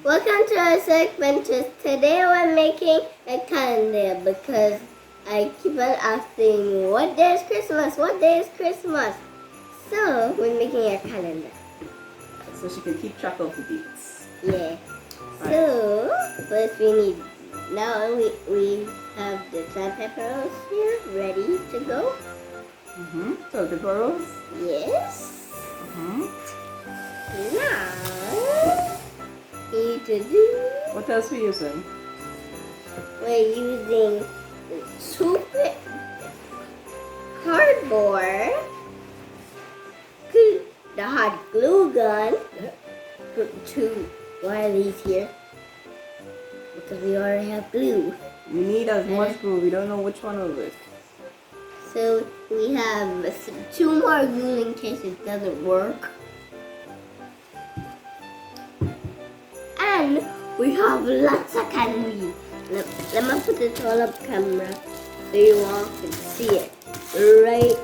Welcome to our segment. Today we're making a calendar because I keep on asking, what day is Christmas? What day is Christmas? So we're making a calendar. So she can keep track of the dates. Yeah. Right. So first we need, now we have the sand pepper here ready to go. So the burrows. Yes. Now. Now we need to do. What else we using? We're using super cardboard, the hot glue gun. Put two these here because we already have glue. We need as much glue. We don't know which one of it. So we have two more glue in case it doesn't work. And we have lots of candy. Let me put it all up camera so you all can see it. Right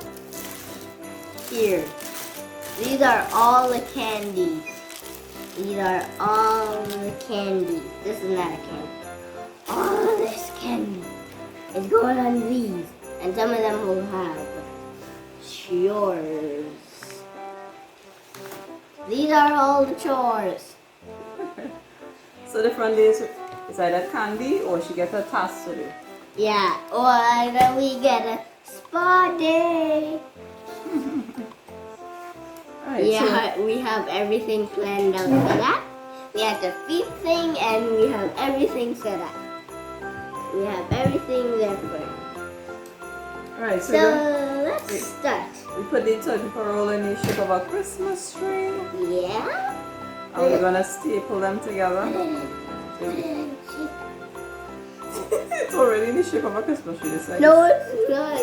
here. These are all the candies. These are all the candy. This is not a candy. All this candy is going on these. And some of them will have chores. These are all the chores. So the front days is either candy or she gets a task to do. Yeah, or either we get a spa day. Alright, Yeah, we have everything planned out for that. We have the feet thing and we have everything set up. We have everything there for it. Alright, So let's start. we put the turkey roll in the shape of a Christmas tree. Yeah. Are we gonna staple them together? It's already in the shape of a Christmas tree. This side. No, it's not.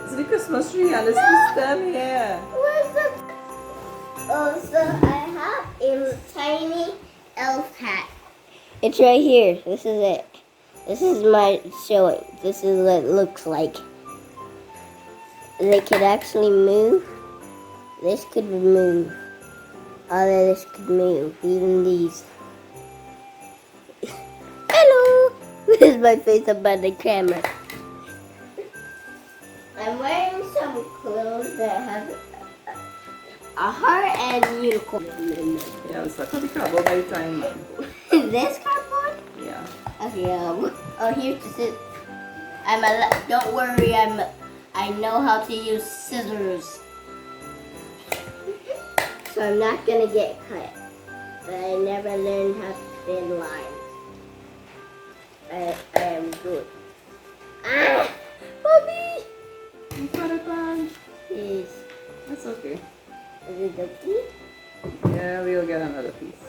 It's the Christmas tree and it's the stem here. Where's the... Oh, so I have a tiny elf hat. It's right here. This is it. This is my showing. This is what it looks like. They could actually move. This could move. All of this could move. Even these. Hello! This is my face up on the camera. I'm wearing some clothes that have a heart and unicorn. Yeah, it's like the cardboard by the time, man. This cardboard? Yeah. Okay. Oh, here's the scissors. Don't worry. I know how to use scissors, so I'm not gonna get cut. But I never learned how to thin lines. I am good. Ah, Bobby. You got it, man. Yes. That's okay. Is it the key? Yeah, we'll get another piece.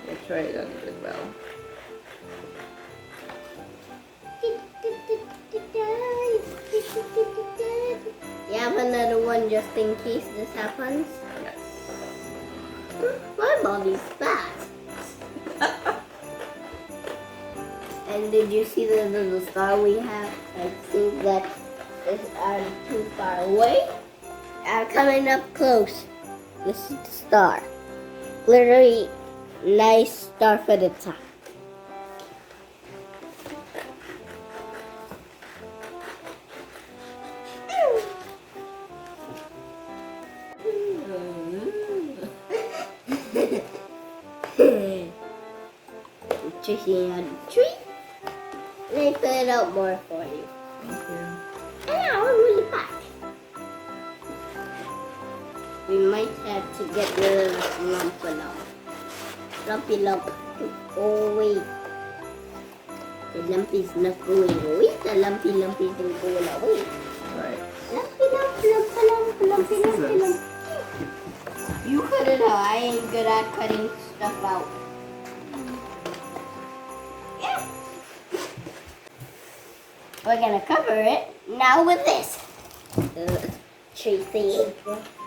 Yeah, try it a little bit well. You have another one just in case this happens? Yes. My Bobby's fast. And did you see the little star we have? I think that is too far away. Coming up close. This is the star. Literally, nice star for the top. Tracing out the tree. Let me fill it out more for you. Thank you. And now we'll put it back. We might have to get rid of this lump now. Lumpy lump. Oh wait. The lumpy's not going away. The lumpy isn't going away. Right. Lumpy. You cut it out. I ain't good at cutting stuff out. Yeah. We're gonna cover it now with this. Tree thing.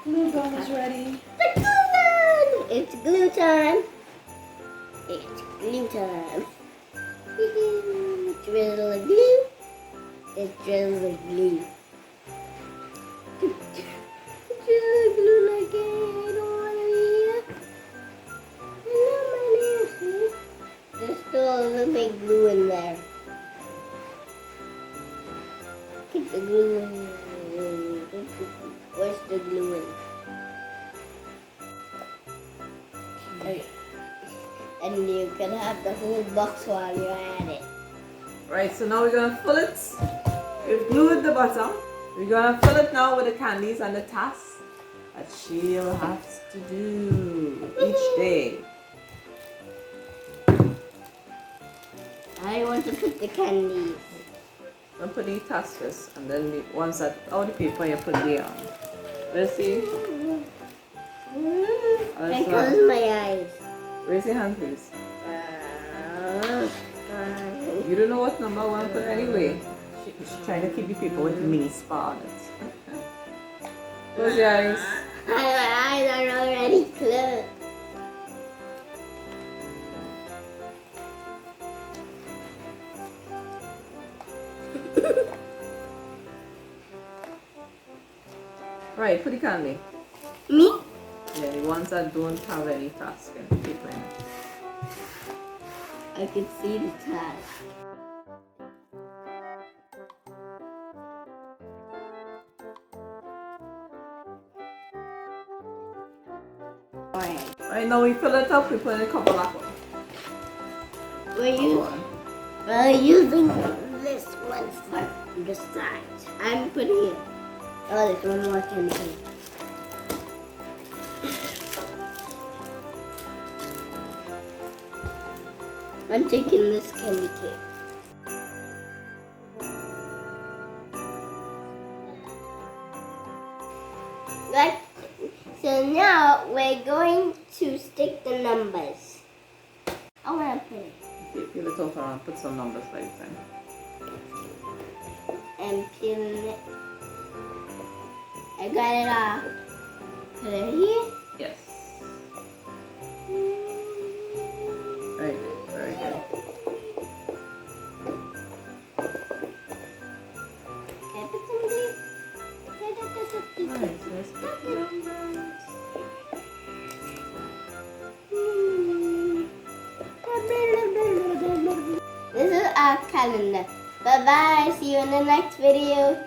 Glue gun is ready. The glue gun! It's glue time. It's glue time. Drizzle the glue. It's drizzle the glue. Drizzle the glue again. I don't want to be here. and you can have the whole box while you're at it. Right, so now we're gonna fill it. We've glued the bottom. We're gonna fill it now with the candies and the tasks that she'll have to do each day. I want to put the candies. And put the tasks first, and then the ones that all the paper you put there. Let's see. I close my eyes. Raise your hand, please. You don't know what number I want to put anyway. She's trying to keep the paper with mini spa on it. Close your eyes. My eyes are already closed. Right, put the candy. Me? Yeah, the ones that don't have any task in paper in it. I can see the task. Alright. Right, now we fill it up, we put in a couple of one. We're using this one for the sides. I'm putting it. Oh, there's one more candy. I'm taking this candy cake. Right. So now we're going to stick the numbers. I want to put it. Peel it off and put some numbers like that. And peeling it. I got it off. Put it here. Yes. Very good, very good. Can I put some glue? Alright, so let's put the numbers. This is our calendar. Bye bye. See you in the next video.